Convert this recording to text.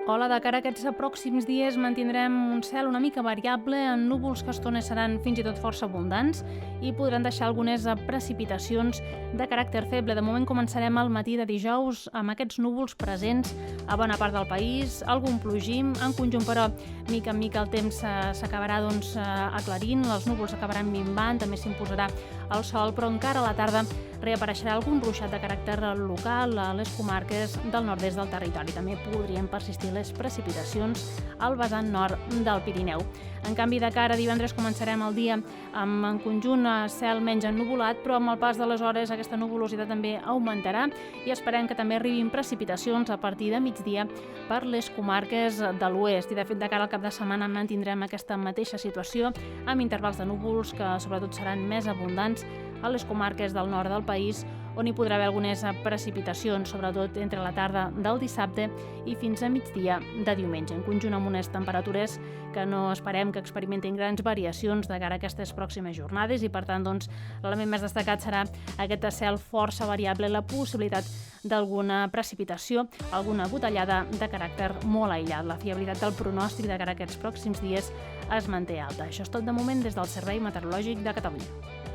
Hola, de cara a aquests pròxims dies mantindrem un cel una mica variable, amb núvols que a estones seran fins i tot força abundants i podran deixar algunes precipitacions de caràcter feble. De moment començarem al matí de dijous amb aquests núvols presents a bona part del país, algun plogim, en conjunt però mica en mica el temps s'acabarà aclarint, els núvols acabaran minvant, també s'imposarà el sol, però encara a la tarda reapareixerà algun ruixat de caràcter local a les comarques del nord-est del territori. També podrien persistir les precipitacions al vessant nord del Pirineu. En canvi, de cara a divendres començarem el dia amb en conjunt cel menys ennuvolat, però amb el pas de les hores aquesta nuvolositat també augmentarà i esperem que també arribin precipitacions a partir de migdia per les comarques de l'oest. I de fet, de cara al cap de setmana mantindrem aquesta mateixa situació amb intervals de núvols que sobretot seran més abundants a les comarques del nord del país, on hi podrà haver algunes precipitacions, sobretot entre la tarda del dissabte i fins a migdia de diumenge. En conjunt amb unes temperatures que no esperem que experimentin grans variacions de cara a aquestes pròximes jornades i, per tant, l'element més destacat serà aquest cel força variable, la possibilitat d'alguna precipitació, alguna gotellada de caràcter molt aïllat. La fiabilitat del pronòstic de cara a aquests pròxims dies es manté alta. Això és tot de moment des del Servei Meteorològic de Catalunya.